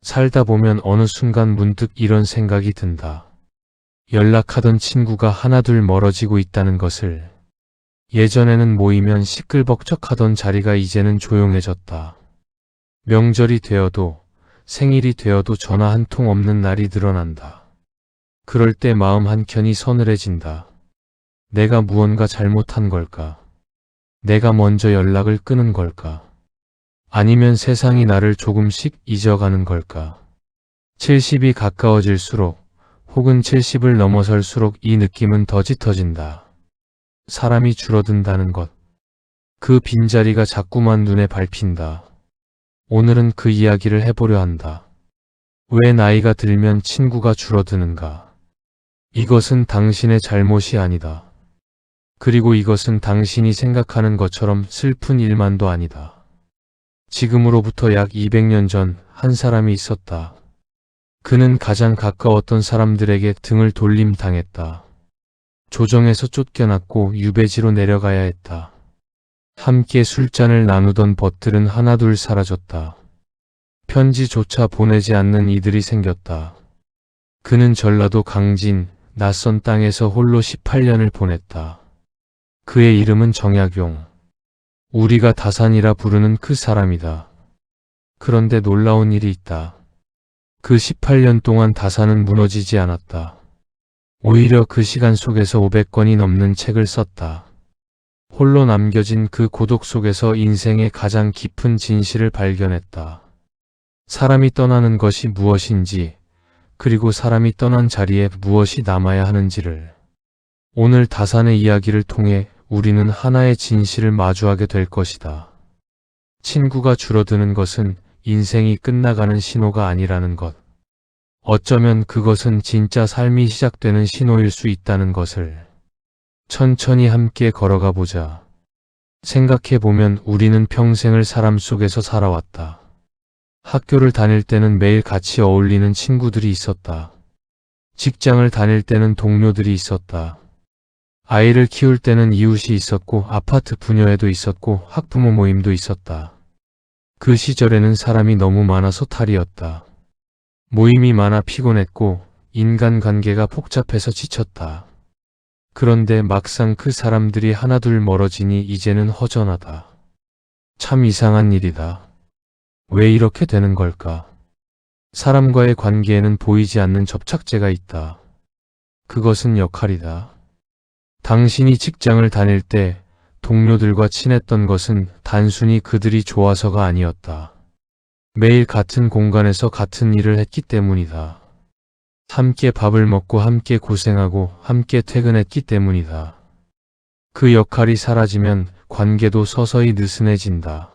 살다 보면 어느 순간 문득 이런 생각이 든다. 연락하던 친구가 하나둘 멀어지고 있다는 것을. 예전에는 모이면 시끌벅적하던 자리가 이제는 조용해졌다. 명절이 되어도 생일이 되어도 전화 한 통 없는 날이 늘어난다. 그럴 때 마음 한켠이 서늘해진다. 내가 무언가 잘못한 걸까? 내가 먼저 연락을 끊은 걸까? 아니면 세상이 나를 조금씩 잊어가는 걸까? 70이 가까워질수록 혹은 70을 넘어설수록 이 느낌은 더 짙어진다. 사람이 줄어든다는 것. 그 빈자리가 자꾸만 눈에 밟힌다. 오늘은 그 이야기를 해보려 한다. 왜 나이가 들면 친구가 줄어드는가? 이것은 당신의 잘못이 아니다. 그리고 이것은 당신이 생각하는 것처럼 슬픈 일만도 아니다. 지금으로부터 약 200년 전 한 사람이 있었다. 그는 가장 가까웠던 사람들에게 등을 돌림당했다. 조정에서 쫓겨났고 유배지로 내려가야 했다. 함께 술잔을 나누던 벗들은 하나둘 사라졌다. 편지조차 보내지 않는 이들이 생겼다. 그는 전라도 강진, 낯선 땅에서 홀로 18년을 보냈다. 그의 이름은 정약용. 우리가 다산이라 부르는 그 사람이다. 그런데 놀라운 일이 있다. 그 18년 동안 다산은 무너지지 않았다. 오히려 그 시간 속에서 500권이 넘는 책을 썼다. 홀로 남겨진 그 고독 속에서 인생의 가장 깊은 진실을 발견했다. 사람이 떠나는 것이 무엇인지, 그리고 사람이 떠난 자리에 무엇이 남아야 하는지를. 오늘 다산의 이야기를 통해 우리는 하나의 진실을 마주하게 될 것이다. 친구가 줄어드는 것은 인생이 끝나가는 신호가 아니라는 것. 어쩌면 그것은 진짜 삶이 시작되는 신호일 수 있다는 것을. 천천히 함께 걸어가 보자. 생각해보면 우리는 평생을 사람 속에서 살아왔다. 학교를 다닐 때는 매일 같이 어울리는 친구들이 있었다. 직장을 다닐 때는 동료들이 있었다. 아이를 키울 때는 이웃이 있었고 아파트 부녀회도 있었고 학부모 모임도 있었다. 그 시절에는 사람이 너무 많아서 탈이었다. 모임이 많아 피곤했고 인간관계가 복잡해서 지쳤다. 그런데 막상 그 사람들이 하나둘 멀어지니 이제는 허전하다. 참 이상한 일이다. 왜 이렇게 되는 걸까? 사람과의 관계에는 보이지 않는 접착제가 있다. 그것은 역할이다. 당신이 직장을 다닐 때 동료들과 친했던 것은 단순히 그들이 좋아서가 아니었다. 매일 같은 공간에서 같은 일을 했기 때문이다. 함께 밥을 먹고 함께 고생하고 함께 퇴근했기 때문이다. 그 역할이 사라지면 관계도 서서히 느슨해진다.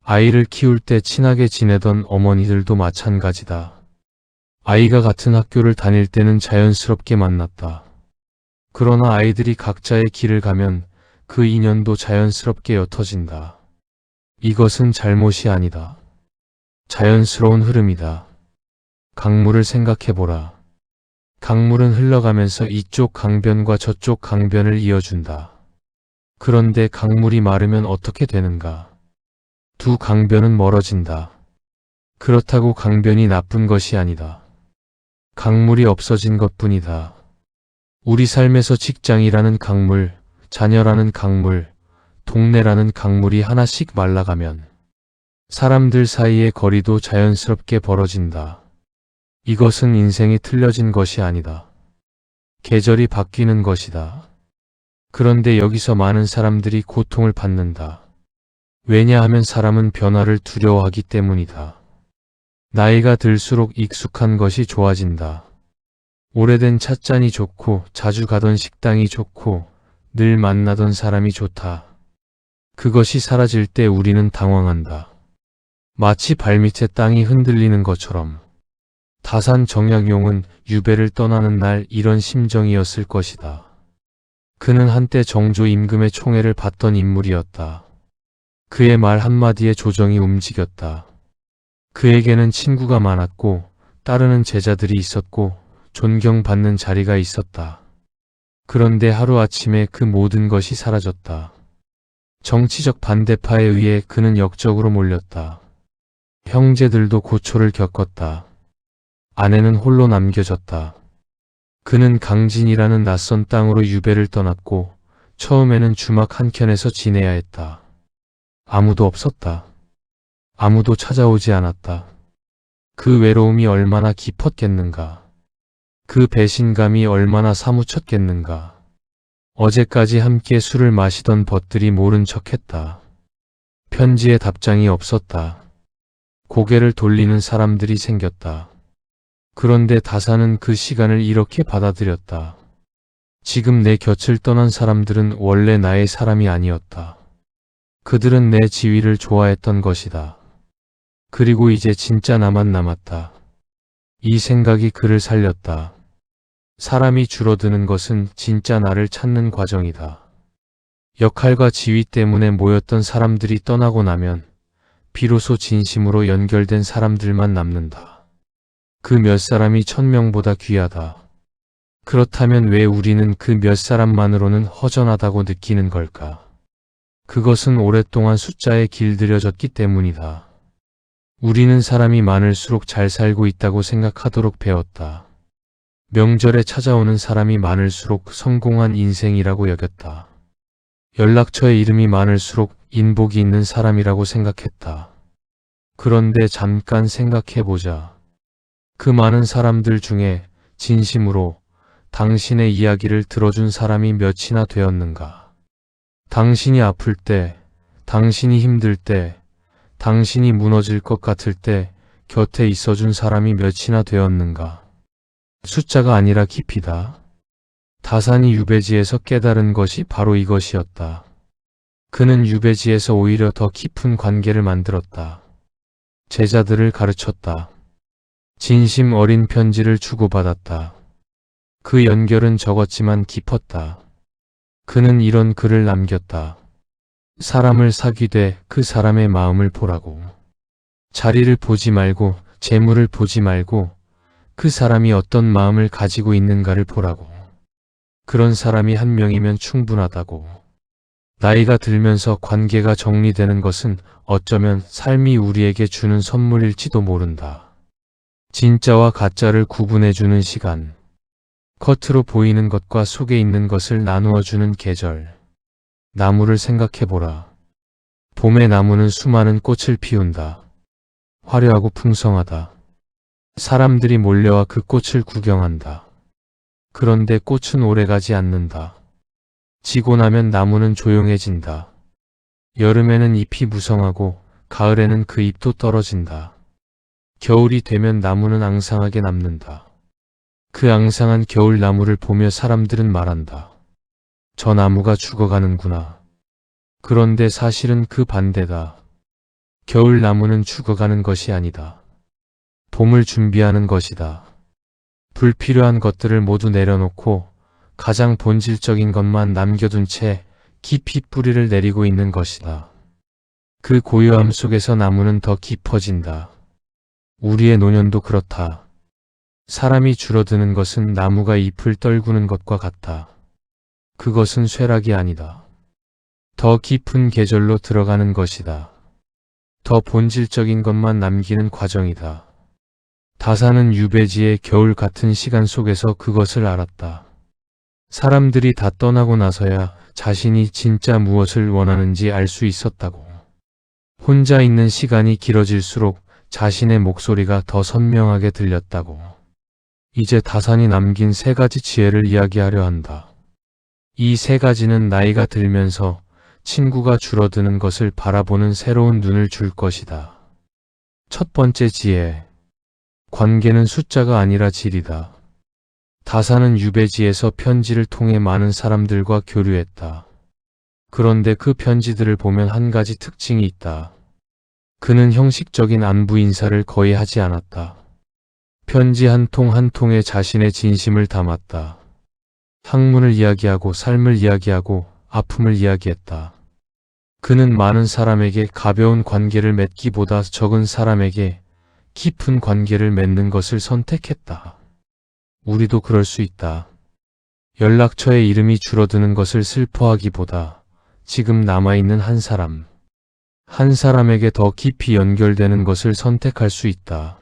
아이를 키울 때 친하게 지내던 어머니들도 마찬가지다. 아이가 같은 학교를 다닐 때는 자연스럽게 만났다. 그러나 아이들이 각자의 길을 가면 그 인연도 자연스럽게 옅어진다. 이것은 잘못이 아니다. 자연스러운 흐름이다. 강물을 생각해보라. 강물은 흘러가면서 이쪽 강변과 저쪽 강변을 이어준다. 그런데 강물이 마르면 어떻게 되는가? 두 강변은 멀어진다. 그렇다고 강변이 나쁜 것이 아니다. 강물이 없어진 것뿐이다. 우리 삶에서 직장이라는 강물, 자녀라는 강물, 동네라는 강물이 하나씩 말라가면 사람들 사이의 거리도 자연스럽게 벌어진다. 이것은 인생이 틀려진 것이 아니다. 계절이 바뀌는 것이다. 그런데 여기서 많은 사람들이 고통을 받는다. 왜냐하면 사람은 변화를 두려워하기 때문이다. 나이가 들수록 익숙한 것이 좋아진다. 오래된 찻잔이 좋고 자주 가던 식당이 좋고 늘 만나던 사람이 좋다. 그것이 사라질 때 우리는 당황한다. 마치 발밑에 땅이 흔들리는 것처럼. 다산 정약용은 유배를 떠나는 날 이런 심정이었을 것이다. 그는 한때 정조 임금의 총애를 받던 인물이었다. 그의 말 한마디에 조정이 움직였다. 그에게는 친구가 많았고 따르는 제자들이 있었고 존경받는 자리가 있었다. 그런데 하루아침에 그 모든 것이 사라졌다. 정치적 반대파에 의해 그는 역적으로 몰렸다. 형제들도 고초를 겪었다. 아내는 홀로 남겨졌다. 그는 강진이라는 낯선 땅으로 유배를 떠났고 처음에는 주막 한켠에서 지내야 했다. 아무도 없었다. 아무도 찾아오지 않았다. 그 외로움이 얼마나 깊었겠는가. 그 배신감이 얼마나 사무쳤겠는가. 어제까지 함께 술을 마시던 벗들이 모른 척했다. 편지에 답장이 없었다. 고개를 돌리는 사람들이 생겼다. 그런데 다사는 그 시간을 이렇게 받아들였다. 지금 내 곁을 떠난 사람들은 원래 나의 사람이 아니었다. 그들은 내 지위를 좋아했던 것이다. 그리고 이제 진짜 나만 남았다. 이 생각이 그를 살렸다. 사람이 줄어드는 것은 진짜 나를 찾는 과정이다. 역할과 지위 때문에 모였던 사람들이 떠나고 나면 비로소 진심으로 연결된 사람들만 남는다. 그 몇 사람이 1000명보다 귀하다. 그렇다면 왜 우리는 그 몇 사람만으로는 허전하다고 느끼는 걸까? 그것은 오랫동안 숫자에 길들여졌기 때문이다. 우리는 사람이 많을수록 잘 살고 있다고 생각하도록 배웠다. 명절에 찾아오는 사람이 많을수록 성공한 인생이라고 여겼다. 연락처에 이름이 많을수록 인복이 있는 사람이라고 생각했다. 그런데 잠깐 생각해보자. 그 많은 사람들 중에 진심으로 당신의 이야기를 들어준 사람이 몇이나 되었는가? 당신이 아플 때, 당신이 힘들 때, 당신이 무너질 것 같을 때 곁에 있어준 사람이 몇이나 되었는가? 숫자가 아니라 깊이다. 다산이 유배지에서 깨달은 것이 바로 이것이었다. 그는 유배지에서 오히려 더 깊은 관계를 만들었다. 제자들을 가르쳤다. 진심 어린 편지를 주고받았다. 그 연결은 적었지만 깊었다. 그는 이런 글을 남겼다. 사람을 사귀되 그 사람의 마음을 보라고. 자리를 보지 말고 재물을 보지 말고 그 사람이 어떤 마음을 가지고 있는가를 보라고. 그런 사람이 한 명이면 충분하다고. 나이가 들면서 관계가 정리되는 것은 어쩌면 삶이 우리에게 주는 선물일지도 모른다. 진짜와 가짜를 구분해주는 시간. 겉으로 보이는 것과 속에 있는 것을 나누어주는 계절. 나무를 생각해보라. 봄의 나무는 수많은 꽃을 피운다. 화려하고 풍성하다. 사람들이 몰려와 그 꽃을 구경한다. 그런데 꽃은 오래가지 않는다. 지고 나면 나무는 조용해진다. 여름에는 잎이 무성하고 가을에는 그 잎도 떨어진다. 겨울이 되면 나무는 앙상하게 남는다. 그 앙상한 겨울 나무를 보며 사람들은 말한다. 저 나무가 죽어가는구나. 그런데 사실은 그 반대다. 겨울 나무는 죽어가는 것이 아니다. 봄을 준비하는 것이다. 불필요한 것들을 모두 내려놓고 가장 본질적인 것만 남겨둔 채 깊이 뿌리를 내리고 있는 것이다. 그 고요함 속에서 나무는 더 깊어진다. 우리의 노년도 그렇다. 사람이 줄어드는 것은 나무가 잎을 떨구는 것과 같다. 그것은 쇠락이 아니다. 더 깊은 계절로 들어가는 것이다. 더 본질적인 것만 남기는 과정이다. 다사는 유배지의 겨울 같은 시간 속에서 그것을 알았다. 사람들이 다 떠나고 나서야 자신이 진짜 무엇을 원하는지 알 수 있었다고. 혼자 있는 시간이 길어질수록 자신의 목소리가 더 선명하게 들렸다고. 이제 다산이 남긴 3가지 지혜를 이야기하려 한다. 이 3가지는 나이가 들면서 친구가 줄어드는 것을 바라보는 새로운 눈을 줄 것이다. 첫 번째 지혜. 관계는 숫자가 아니라 질이다. 다사는 유배지에서 편지를 통해 많은 사람들과 교류했다. 그런데 그 편지들을 보면 한 가지 특징이 있다. 그는 형식적인 안부 인사를 거의 하지 않았다. 편지 한 통 한 통에 자신의 진심을 담았다. 학문을 이야기하고 삶을 이야기하고 아픔을 이야기했다. 그는 많은 사람에게 가벼운 관계를 맺기보다 적은 사람에게 깊은 관계를 맺는 것을 선택했다. 우리도 그럴 수 있다. 연락처에 이름이 줄어드는 것을 슬퍼하기보다 지금 남아있는 한 사람, 한 사람에게 더 깊이 연결되는 것을 선택할 수 있다.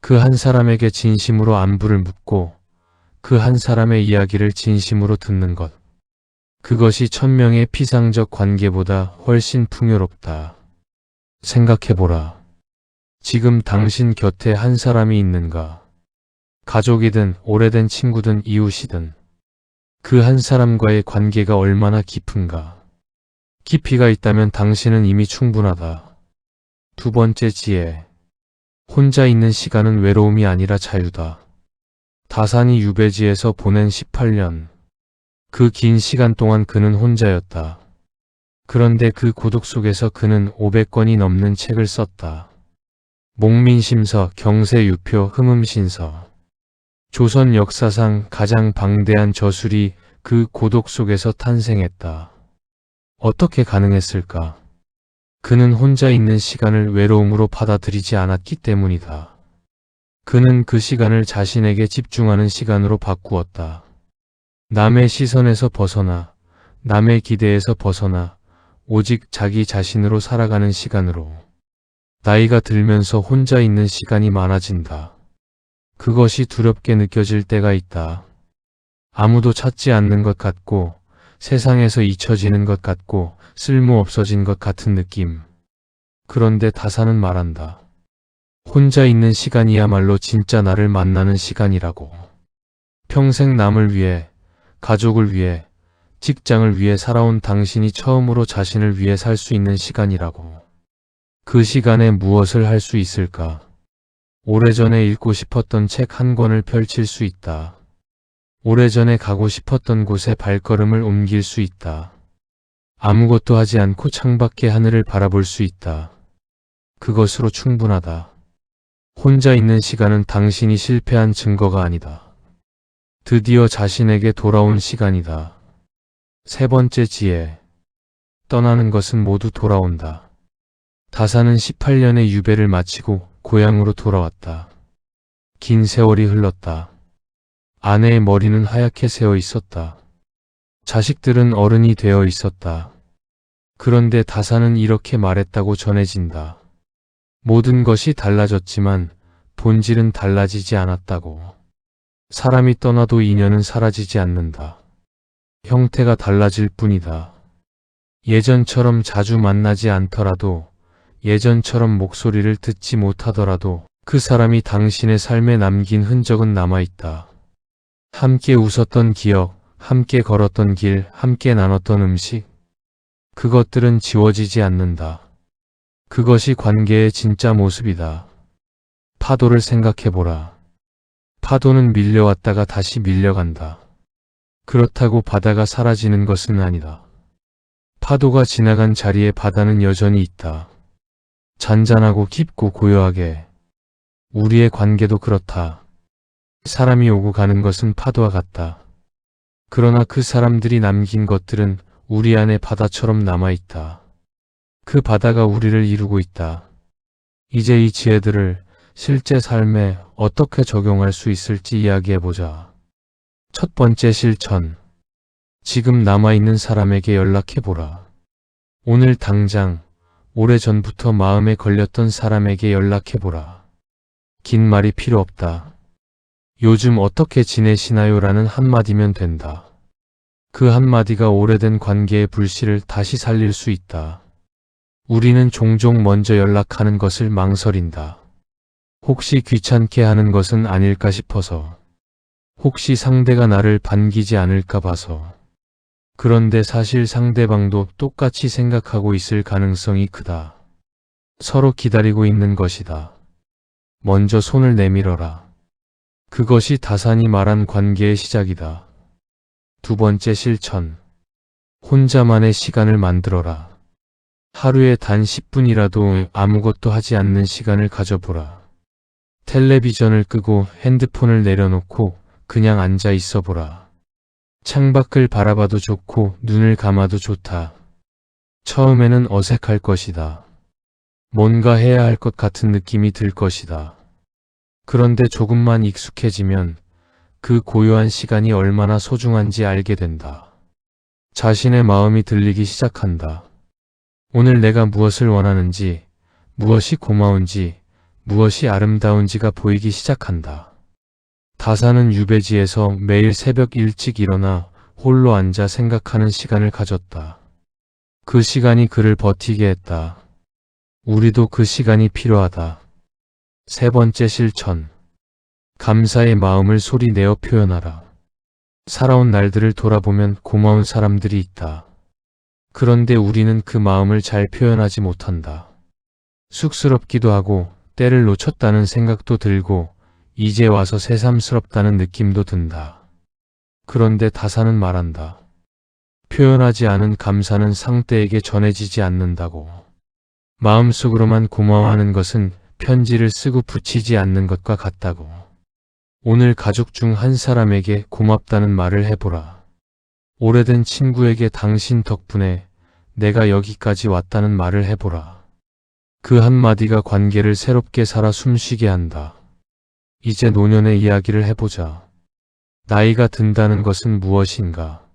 그 한 사람에게 진심으로 안부를 묻고 그 한 사람의 이야기를 진심으로 듣는 것. 그것이 1000명의 피상적 관계보다 훨씬 풍요롭다. 생각해보라. 지금 당신 곁에 한 사람이 있는가? 가족이든 오래된 친구든 이웃이든 그 한 사람과의 관계가 얼마나 깊은가? 깊이가 있다면 당신은 이미 충분하다. 두 번째 지혜. 혼자 있는 시간은 외로움이 아니라 자유다. 다산이 유배지에서 보낸 18년. 그 긴 시간 동안 그는 혼자였다. 그런데 그 고독 속에서 그는 500권이 넘는 책을 썼다. 목민심서, 경세유표, 흠음신서. 조선 역사상 가장 방대한 저술이 그 고독 속에서 탄생했다. 어떻게 가능했을까? 그는 혼자 있는 시간을 외로움으로 받아들이지 않았기 때문이다. 그는 그 시간을 자신에게 집중하는 시간으로 바꾸었다. 남의 시선에서 벗어나, 남의 기대에서 벗어나, 오직 자기 자신으로 살아가는 시간으로. 나이가 들면서 혼자 있는 시간이 많아진다. 그것이 두렵게 느껴질 때가 있다. 아무도 찾지 않는 것 같고, 세상에서 잊혀지는 것 같고, 쓸모없어진 것 같은 느낌. 그런데 다사는 말한다. 혼자 있는 시간이야말로 진짜 나를 만나는 시간이라고. 평생 남을 위해, 가족을 위해, 직장을 위해 살아온 당신이 처음으로 자신을 위해 살 수 있는 시간이라고. 그 시간에 무엇을 할 수 있을까? 오래전에 읽고 싶었던 책 한 권을 펼칠 수 있다. 오래전에 가고 싶었던 곳에 발걸음을 옮길 수 있다. 아무것도 하지 않고 창밖의 하늘을 바라볼 수 있다. 그것으로 충분하다. 혼자 있는 시간은 당신이 실패한 증거가 아니다. 드디어 자신에게 돌아온 시간이다. 세 번째 지혜. 떠나는 것은 모두 돌아온다. 다사는 18년의 유배를 마치고 고향으로 돌아왔다. 긴 세월이 흘렀다. 아내의 머리는 하얗게 새어 있었다. 자식들은 어른이 되어 있었다. 그런데 다사는 이렇게 말했다고 전해진다. 모든 것이 달라졌지만 본질은 달라지지 않았다고. 사람이 떠나도 인연은 사라지지 않는다. 형태가 달라질 뿐이다. 예전처럼 자주 만나지 않더라도, 예전처럼 목소리를 듣지 못하더라도 그 사람이 당신의 삶에 남긴 흔적은 남아있다. 함께 웃었던 기억, 함께 걸었던 길, 함께 나눴던 음식. 그것들은 지워지지 않는다. 그것이 관계의 진짜 모습이다. 파도를 생각해보라. 파도는 밀려왔다가 다시 밀려간다. 그렇다고 바다가 사라지는 것은 아니다. 파도가 지나간 자리에 바다는 여전히 있다. 잔잔하고 깊고 고요하게. 우리의 관계도 그렇다. 사람이 오고 가는 것은 파도와 같다. 그러나 그 사람들이 남긴 것들은 우리 안에 바다처럼 남아있다. 그 바다가 우리를 이루고 있다. 이제 이 지혜들을 실제 삶에 어떻게 적용할 수 있을지 이야기해보자. 첫 번째 실천. 지금 남아있는 사람에게 연락해보라. 오늘 당장, 오래전부터 마음에 걸렸던 사람에게 연락해보라. 긴 말이 필요 없다. 요즘 어떻게 지내시나요? 라는 한마디면 된다. 그 한마디가 오래된 관계의 불씨를 다시 살릴 수 있다. 우리는 종종 먼저 연락하는 것을 망설인다. 혹시 귀찮게 하는 것은 아닐까 싶어서. 혹시 상대가 나를 반기지 않을까 봐서. 그런데 사실 상대방도 똑같이 생각하고 있을 가능성이 크다. 서로 기다리고 있는 것이다. 먼저 손을 내밀어라. 그것이 다산이 말한 관계의 시작이다. 두 번째 실천. 혼자만의 시간을 만들어라. 하루에 단 10분이라도 아무것도 하지 않는 시간을 가져보라. 텔레비전을 끄고 핸드폰을 내려놓고 그냥 앉아 있어 보라. 창밖을 바라봐도 좋고 눈을 감아도 좋다. 처음에는 어색할 것이다. 뭔가 해야 할 것 같은 느낌이 들 것이다. 그런데 조금만 익숙해지면 그 고요한 시간이 얼마나 소중한지 알게 된다. 자신의 마음이 들리기 시작한다. 오늘 내가 무엇을 원하는지, 무엇이 고마운지, 무엇이 아름다운지가 보이기 시작한다. 다사는 유배지에서 매일 새벽 일찍 일어나 홀로 앉아 생각하는 시간을 가졌다. 그 시간이 그를 버티게 했다. 우리도 그 시간이 필요하다. 세 번째 실천. 감사의 마음을 소리내어 표현하라. 살아온 날들을 돌아보면 고마운 사람들이 있다. 그런데 우리는 그 마음을 잘 표현하지 못한다. 쑥스럽기도 하고 때를 놓쳤다는 생각도 들고 이제 와서 새삼스럽다는 느낌도 든다. 그런데 다사는 말한다. 표현하지 않은 감사는 상대에게 전해지지 않는다고. 마음속으로만 고마워하는 것은 편지를 쓰고 붙이지 않는 것과 같다고. 오늘 가족 중 한 사람에게 고맙다는 말을 해보라. 오래된 친구에게 당신 덕분에 내가 여기까지 왔다는 말을 해보라. 그 한마디가 관계를 새롭게 살아 숨쉬게 한다. 이제 노년의 이야기를 해보자. 나이가 든다는 것은 무엇인가?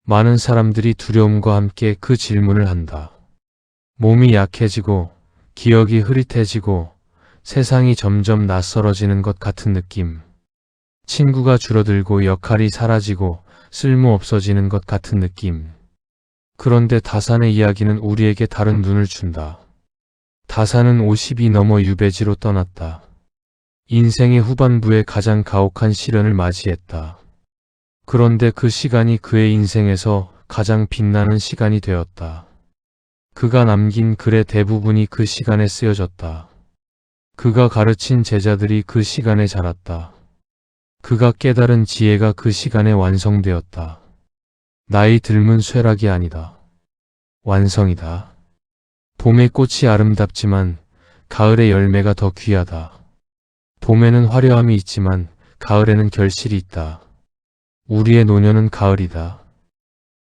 많은 사람들이 두려움과 함께 그 질문을 한다. 몸이 약해지고 기억이 흐릿해지고 세상이 점점 낯설어지는 것 같은 느낌. 친구가 줄어들고 역할이 사라지고 쓸모없어지는 것 같은 느낌. 그런데 다산의 이야기는 우리에게 다른 눈을 준다. 다산은 50이 넘어 유배지로 떠났다. 인생의 후반부에 가장 가혹한 시련을 맞이했다. 그런데 그 시간이 그의 인생에서 가장 빛나는 시간이 되었다. 그가 남긴 글의 대부분이 그 시간에 쓰여졌다. 그가 가르친 제자들이 그 시간에 자랐다. 그가 깨달은 지혜가 그 시간에 완성되었다. 나이 들면 쇠락이 아니다. 완성이다. 봄의 꽃이 아름답지만 가을의 열매가 더 귀하다. 봄에는 화려함이 있지만 가을에는 결실이 있다. 우리의 노년은 가을이다.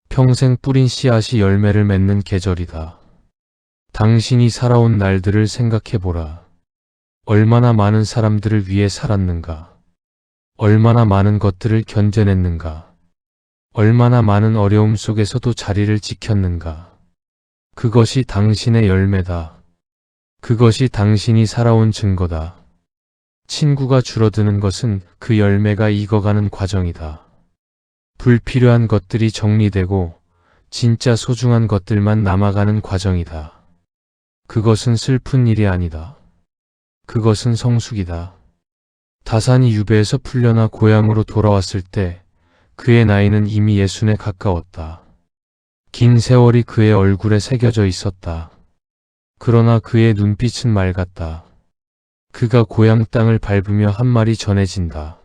평생 뿌린 씨앗이 열매를 맺는 계절이다. 당신이 살아온 날들을 생각해보라. 얼마나 많은 사람들을 위해 살았는가? 얼마나 많은 것들을 견뎌냈는가? 얼마나 많은 어려움 속에서도 자리를 지켰는가? 그것이 당신의 열매다. 그것이 당신이 살아온 증거다. 친구가 줄어드는 것은 그 열매가 익어가는 과정이다. 불필요한 것들이 정리되고 진짜 소중한 것들만 남아가는 과정이다. 그것은 슬픈 일이 아니다. 그것은 성숙이다. 다산이 유배에서 풀려나 고향으로 돌아왔을 때 그의 나이는 이미 60에 가까웠다. 긴 세월이 그의 얼굴에 새겨져 있었다. 그러나 그의 눈빛은 맑았다. 그가 고향 땅을 밟으며 한 말이 전해진다.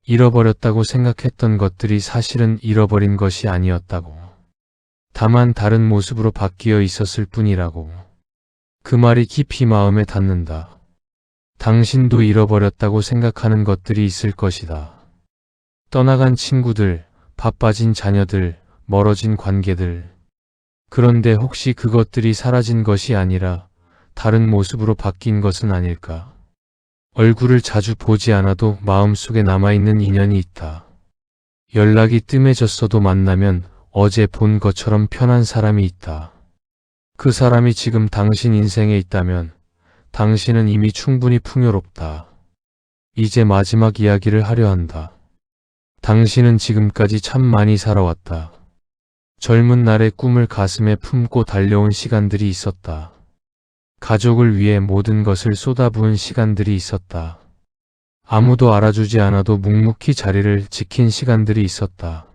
잃어버렸다고 생각했던 것들이 사실은 잃어버린 것이 아니었다고. 다만 다른 모습으로 바뀌어 있었을 뿐이라고. 그 말이 깊이 마음에 닿는다. 당신도 잃어버렸다고 생각하는 것들이 있을 것이다. 떠나간 친구들, 바빠진 자녀들, 멀어진 관계들. 그런데 혹시 그것들이 사라진 것이 아니라 다른 모습으로 바뀐 것은 아닐까? 얼굴을 자주 보지 않아도 마음속에 남아있는 인연이 있다. 연락이 뜸해졌어도 만나면 어제 본 것처럼 편한 사람이 있다. 그 사람이 지금 당신 인생에 있다면 당신은 이미 충분히 풍요롭다. 이제 마지막 이야기를 하려 한다. 당신은 지금까지 참 많이 살아왔다. 젊은 날의 꿈을 가슴에 품고 달려온 시간들이 있었다. 가족을 위해 모든 것을 쏟아부은 시간들이 있었다. 아무도 알아주지 않아도 묵묵히 자리를 지킨 시간들이 있었다.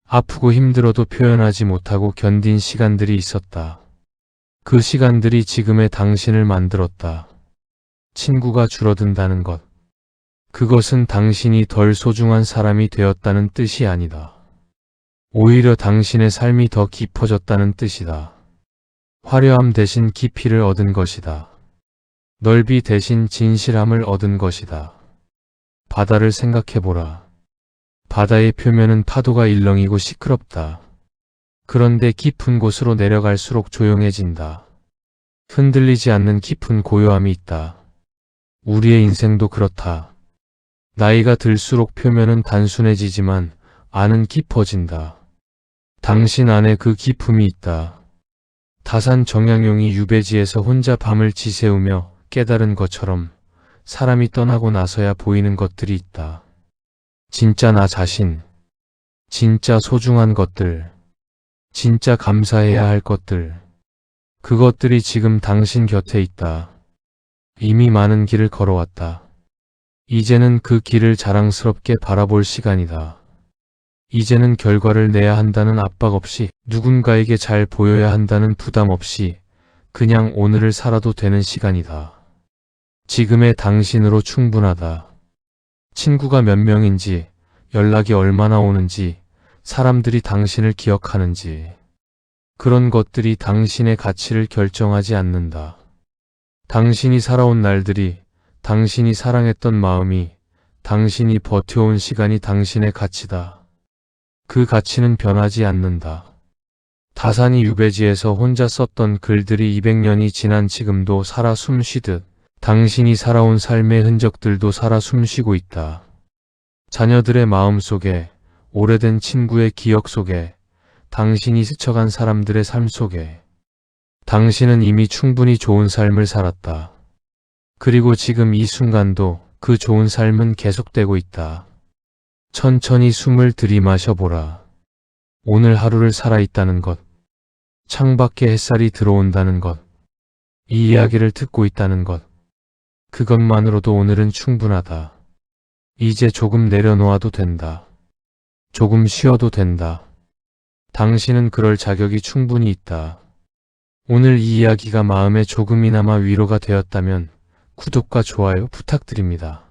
아프고 힘들어도 표현하지 못하고 견딘 시간들이 있었다. 그 시간들이 지금의 당신을 만들었다. 친구가 줄어든다는 것. 그것은 당신이 덜 소중한 사람이 되었다는 뜻이 아니다. 오히려 당신의 삶이 더 깊어졌다는 뜻이다. 화려함 대신 깊이를 얻은 것이다. 넓이 대신 진실함을 얻은 것이다. 바다를 생각해보라. 바다의 표면은 파도가 일렁이고 시끄럽다. 그런데 깊은 곳으로 내려갈수록 조용해진다. 흔들리지 않는 깊은 고요함이 있다. 우리의 인생도 그렇다. 나이가 들수록 표면은 단순해지지만 안은 깊어진다. 당신 안에 그 깊음이 있다. 다산 정양용이 유배지에서 혼자 밤을 지새우며 깨달은 것처럼 사람이 떠나고 나서야 보이는 것들이 있다. 진짜 나 자신, 진짜 소중한 것들, 진짜 감사해야 할 것들, 그것들이 지금 당신 곁에 있다. 이미 많은 길을 걸어왔다. 이제는 그 길을 자랑스럽게 바라볼 시간이다. 이제는 결과를 내야 한다는 압박 없이, 누군가에게 잘 보여야 한다는 부담 없이 그냥 오늘을 살아도 되는 시간이다. 지금의 당신으로 충분하다. 친구가 몇 명인지, 연락이 얼마나 오는지, 사람들이 당신을 기억하는지, 그런 것들이 당신의 가치를 결정하지 않는다. 당신이 살아온 날들이, 당신이 사랑했던 마음이, 당신이 버텨온 시간이 당신의 가치다. 그 가치는 변하지 않는다. 다산이 유배지에서 혼자 썼던 글들이 200년이 지난 지금도 살아 숨쉬듯 당신이 살아온 삶의 흔적들도 살아 숨쉬고 있다. 자녀들의 마음 속에, 오래된 친구의 기억 속에, 당신이 스쳐간 사람들의 삶 속에. 당신은 이미 충분히 좋은 삶을 살았다. 그리고 지금 이 순간도 그 좋은 삶은 계속되고 있다. 천천히 숨을 들이마셔보라. 오늘 하루를 살아있다는 것, 창밖에 햇살이 들어온다는 것, 이 이야기를 듣고 있다는 것, 그것만으로도 오늘은 충분하다. 이제 조금 내려놓아도 된다. 조금 쉬어도 된다. 당신은 그럴 자격이 충분히 있다. 오늘 이 이야기가 마음에 조금이나마 위로가 되었다면 구독과 좋아요 부탁드립니다.